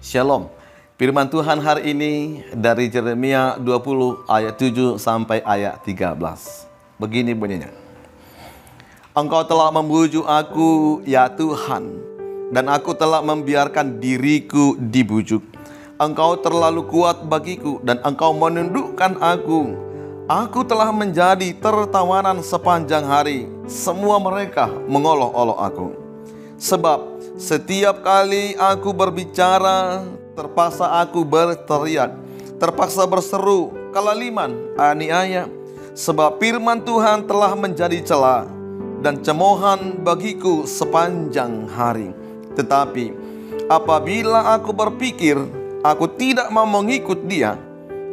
Shalom. Firman Tuhan hari ini dari Yeremia 20 ayat 7 sampai ayat 13. Begini bunyinya. Engkau telah membujuk aku, ya Tuhan, dan aku telah membiarkan diriku dibujuk. Engkau terlalu kuat bagiku, dan engkau menundukkan aku. Aku telah menjadi tertawanan sepanjang hari. Semua mereka mengolok-olok aku. Sebab setiap kali aku berbicara, terpaksa aku berteriak, terpaksa berseru, kelaliman, aniaya. Sebab firman Tuhan telah menjadi cela dan cemoohan bagiku sepanjang hari. Tetapi apabila aku berpikir, aku tidak mau mengikut dia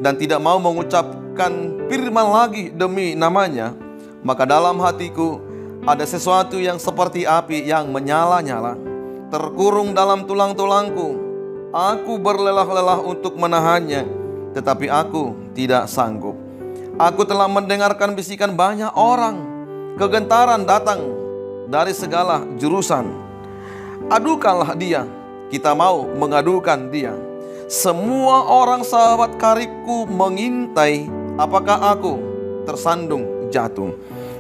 dan tidak mau mengucapkan firman lagi demi namanya, maka dalam hatiku ada sesuatu yang seperti api yang menyala-nyala, terkurung dalam tulang-tulangku. Aku berlelah-lelah untuk menahannya, tetapi aku tidak sanggup. Aku telah mendengarkan bisikan banyak orang, kegentaran datang dari segala jurusan. Adukanlah dia, kita mau mengadukan dia. Semua orang sahabat karibku mengintai apakah aku tersandung jatuh.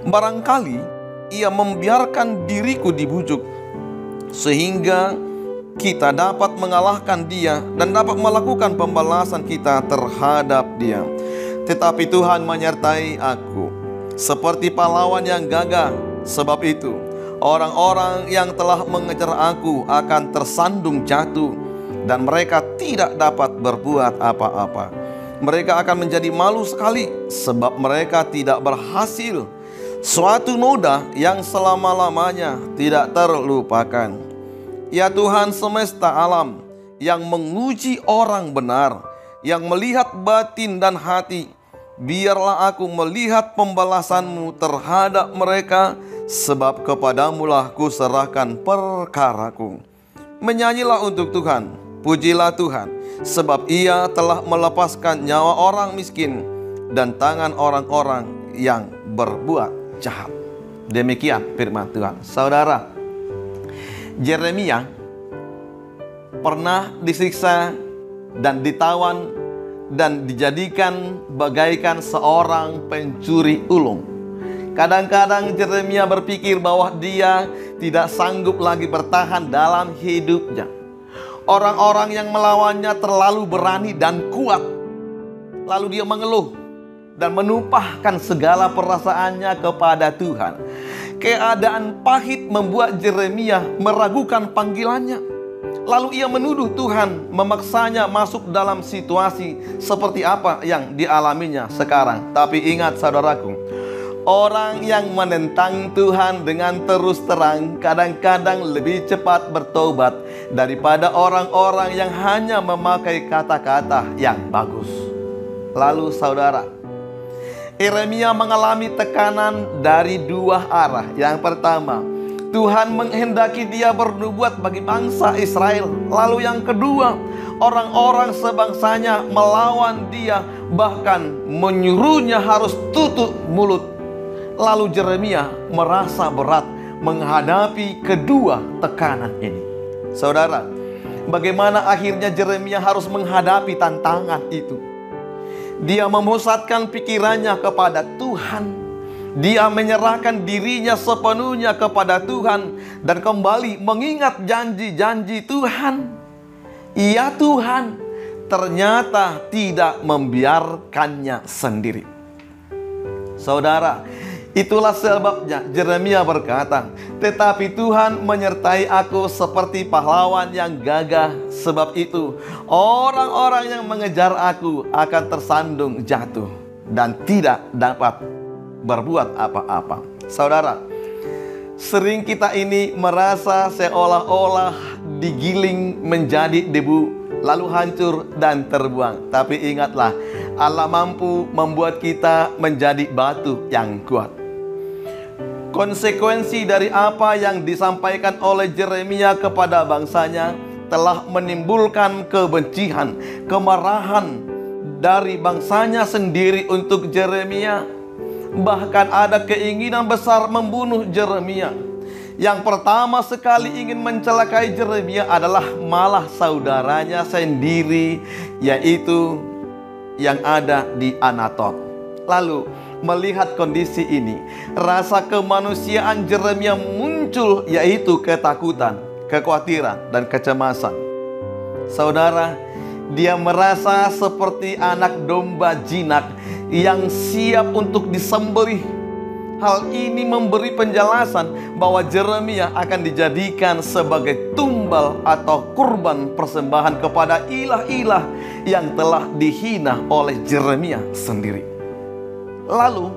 Barangkali ia membiarkan diriku dibujuk, sehingga kita dapat mengalahkan dia dan dapat melakukan pembalasan kita terhadap dia. Tetapi Tuhan menyertai aku seperti pahlawan yang gagah. Sebab itu orang-orang yang telah mengejar aku akan tersandung jatuh, dan mereka tidak dapat berbuat apa-apa. Mereka akan menjadi malu sekali, sebab mereka tidak berhasil. Suatu noda yang selama-lamanya tidak terlupakan. Ya Tuhan semesta alam, yang menguji orang benar, yang melihat batin dan hati, biarlah aku melihat pembalasan-Mu terhadap mereka, sebab kepadamu-lah kuserahkan perkaraku. Menyanyilah untuk Tuhan, pujilah Tuhan, sebab Ia telah melepaskan nyawa orang miskin dan tangan orang-orang yang berbuat jahat. Demikian firman Tuhan. Saudara, Yeremia pernah disiksa dan ditawan dan dijadikan bagaikan seorang pencuri ulung. Kadang-kadang Yeremia berpikir bahwa dia tidak sanggup lagi bertahan dalam hidupnya. Orang-orang yang melawannya terlalu berani dan kuat. Lalu dia mengeluh dan menumpahkan segala perasaannya kepada Tuhan. Keadaan pahit membuat Yeremia meragukan panggilannya. Lalu ia menuduh Tuhan memaksanya masuk dalam situasi seperti apa yang dialaminya sekarang. Tapi ingat saudaraku, orang yang menentang Tuhan dengan terus terang kadang-kadang lebih cepat bertobat daripada orang-orang yang hanya memakai kata-kata yang bagus. Lalu saudara, Yeremia mengalami tekanan dari dua arah. Yang pertama, Tuhan menghendaki dia bernubuat bagi bangsa Israel. Lalu yang kedua, orang-orang sebangsanya melawan dia, bahkan menyuruhnya harus tutup mulut. Lalu Yeremia merasa berat menghadapi kedua tekanan ini. Saudara, bagaimana akhirnya Yeremia harus menghadapi tantangan itu? Dia memusatkan pikirannya kepada Tuhan. Dia menyerahkan dirinya sepenuhnya kepada Tuhan dan kembali mengingat janji-janji Tuhan. Ya Tuhan ternyata tidak membiarkannya sendiri. Saudara, itulah sebabnya Yeremia berkata, tetapi Tuhan menyertai aku seperti pahlawan yang gagah. Sebab itu orang-orang yang mengejar aku akan tersandung jatuh dan tidak dapat berbuat apa-apa. Saudara, sering kita ini merasa seolah-olah digiling menjadi debu, lalu hancur dan terbuang. Tapi ingatlah, Allah mampu membuat kita menjadi batu yang kuat. Konsekuensi dari apa yang disampaikan oleh Yeremia kepada bangsanya telah menimbulkan kebencian, kemarahan dari bangsanya sendiri untuk Yeremia. Bahkan ada keinginan besar membunuh Yeremia. Yang pertama sekali ingin mencelakai Yeremia adalah malah saudaranya sendiri, yaitu yang ada di Anatot. Lalu melihat kondisi ini, rasa kemanusiaan Yeremia muncul, yaitu ketakutan, kekhawatiran, dan kecemasan. Saudara, dia merasa seperti anak domba jinak yang siap untuk disembelih. Hal ini memberi penjelasan bahwa Yeremia akan dijadikan sebagai tumbal atau kurban persembahan kepada ilah-ilah yang telah dihina oleh Yeremia sendiri. Lalu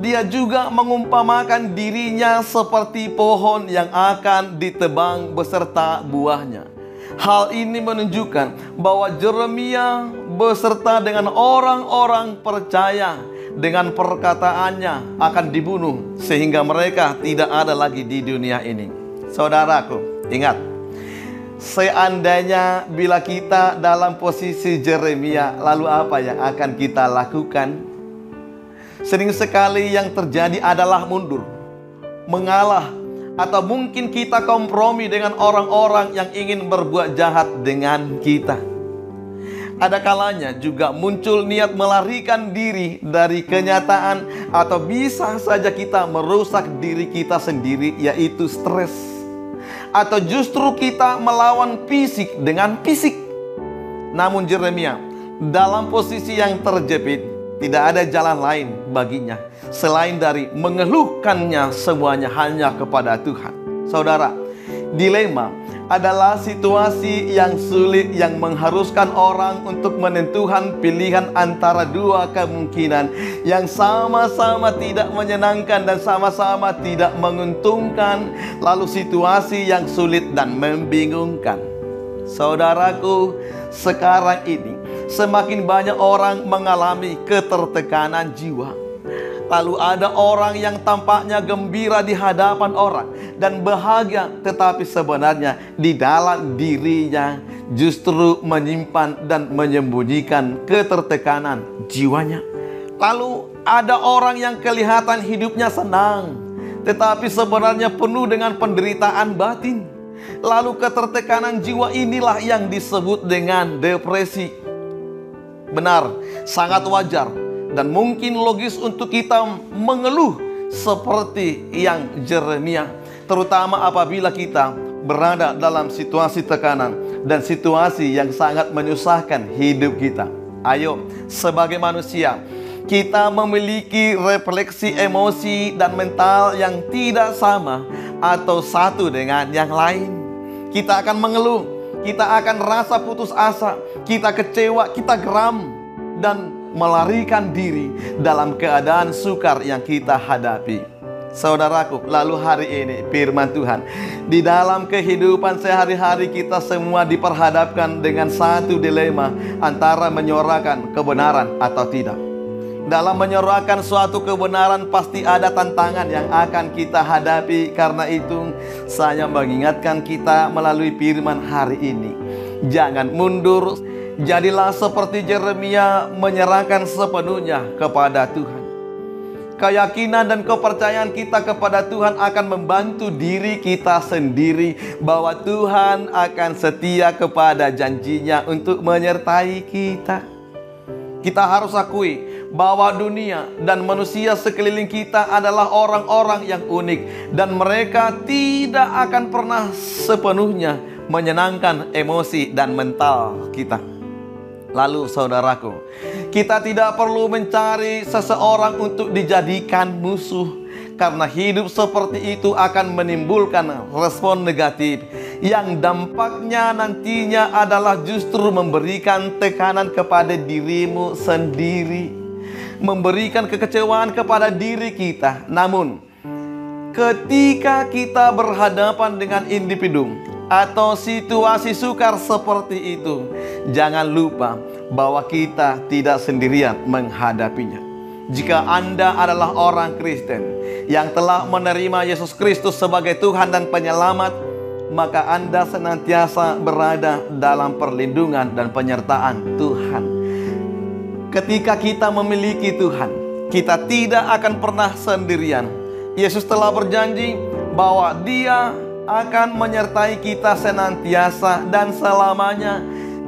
dia juga mengumpamakan dirinya seperti pohon yang akan ditebang beserta buahnya. Hal ini menunjukkan bahwa Yeremia beserta dengan orang-orang percaya dengan perkataannya akan dibunuh sehingga mereka tidak ada lagi di dunia ini. Saudaraku, ingat, seandainya bila kita dalam posisi Yeremia, lalu apa yang akan kita lakukan? Sering sekali yang terjadi adalah mundur, mengalah, atau mungkin kita kompromi dengan orang-orang yang ingin berbuat jahat dengan kita. Ada kalanya juga muncul niat melarikan diri dari kenyataan, atau bisa saja kita merusak diri kita sendiri, yaitu stres. Atau justru kita melawan fisik dengan fisik. Namun Yeremia dalam posisi yang terjepit, tidak ada jalan lain baginya selain dari mengeluhkannya semuanya hanya kepada Tuhan. Saudara, dilema adalah situasi yang sulit yang mengharuskan orang untuk menentukan pilihan antara dua kemungkinan yang sama-sama tidak menyenangkan dan sama-sama tidak menguntungkan, lalu situasi yang sulit dan membingungkan. Saudaraku, sekarang ini semakin banyak orang mengalami ketertekanan jiwa. Lalu ada orang yang tampaknya gembira di hadapan orang dan bahagia, tetapi sebenarnya di dalam dirinya justru menyimpan dan menyembunyikan ketertekanan jiwanya. Lalu ada orang yang kelihatan hidupnya senang, tetapi sebenarnya penuh dengan penderitaan batin. Lalu ketertekanan jiwa inilah yang disebut dengan depresi. Benar, sangat wajar dan mungkin logis untuk kita mengeluh seperti yang Yeremia, terutama apabila kita berada dalam situasi tekanan dan situasi yang sangat menyusahkan hidup kita. Ayo, sebagai manusia, kita memiliki refleksi emosi dan mental yang tidak sama atau satu dengan yang lain. Kita akan mengeluh, kita akan rasa putus asa, kita kecewa, kita geram, dan melarikan diri dalam keadaan sukar yang kita hadapi. Saudaraku, lalu hari ini firman Tuhan, di dalam kehidupan sehari-hari kita semua diperhadapkan dengan satu dilema antara menyuarakan kebenaran atau tidak. Dalam menyuarakan suatu kebenaran pasti ada tantangan yang akan kita hadapi. Karena itu saya mengingatkan kita melalui firman hari ini, jangan mundur. Jadilah seperti Yeremia, menyerahkan sepenuhnya kepada Tuhan. Keyakinan dan kepercayaan kita kepada Tuhan akan membantu diri kita sendiri bahwa Tuhan akan setia kepada janjinya untuk menyertai kita. Kita harus akui bahwa dunia dan manusia sekeliling kita adalah orang-orang yang unik, dan mereka tidak akan pernah sepenuhnya menyenangkan emosi dan mental kita. Lalu saudaraku, kita tidak perlu mencari seseorang untuk dijadikan musuh, karena hidup seperti itu akan menimbulkan respon negatif yang dampaknya nantinya adalah justru memberikan tekanan kepada dirimu sendiri, memberikan kekecewaan kepada diri kita. Namun ketika kita berhadapan dengan individu atau situasi sukar seperti itu, jangan lupa bahwa kita tidak sendirian menghadapinya. Jika Anda adalah orang Kristen yang telah menerima Yesus Kristus sebagai Tuhan dan Penyelamat, maka Anda senantiasa berada dalam perlindungan dan penyertaan Tuhan. Ketika kita memiliki Tuhan, kita tidak akan pernah sendirian. Yesus telah berjanji bahwa Dia akan menyertai kita senantiasa dan selamanya.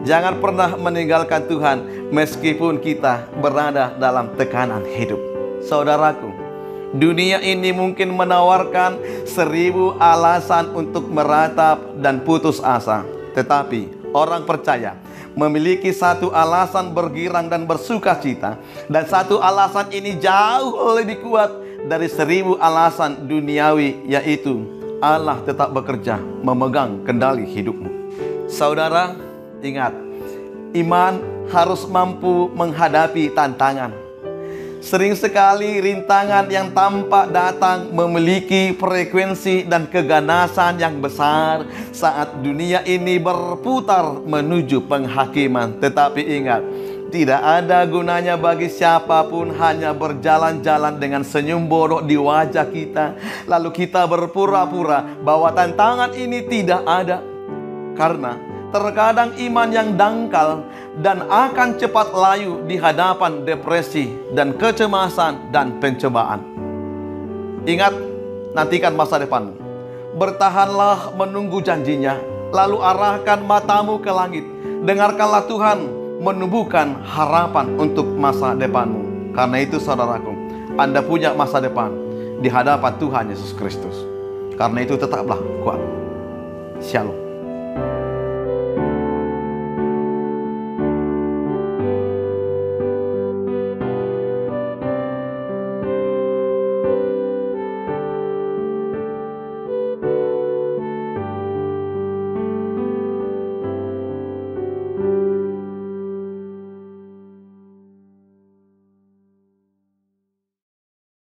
Jangan pernah meninggalkan Tuhan meskipun kita berada dalam tekanan hidup. Saudaraku, dunia ini mungkin menawarkan 1000 alasan untuk meratap dan putus asa. Tetapi orang percaya memiliki satu alasan bergirang dan bersuka cita. Dan satu alasan ini jauh lebih kuat dari 1000 alasan duniawi, yaitu Allah tetap bekerja memegang kendali hidupmu. Saudara, ingat, iman harus mampu menghadapi tantangan. Sering sekali rintangan yang tampak datang memiliki frekuensi dan keganasan yang besar saat dunia ini berputar menuju penghakiman. Tetapi ingat, tidak ada gunanya bagi siapapun hanya berjalan-jalan dengan senyum bodoh di wajah kita, lalu kita berpura-pura bahwa tantangan ini tidak ada. Karena terkadang iman yang dangkal dan akan cepat layu di hadapan depresi dan kecemasan dan pencobaan. Ingat, nantikan masa depanmu. Bertahanlah menunggu janjinya, lalu arahkan matamu ke langit. Dengarkanlah Tuhan menumbuhkan harapan untuk masa depanmu. Karena itu saudaraku, Anda punya masa depan di hadapan Tuhan Yesus Kristus. Karena itu tetaplah kuat. Shalom.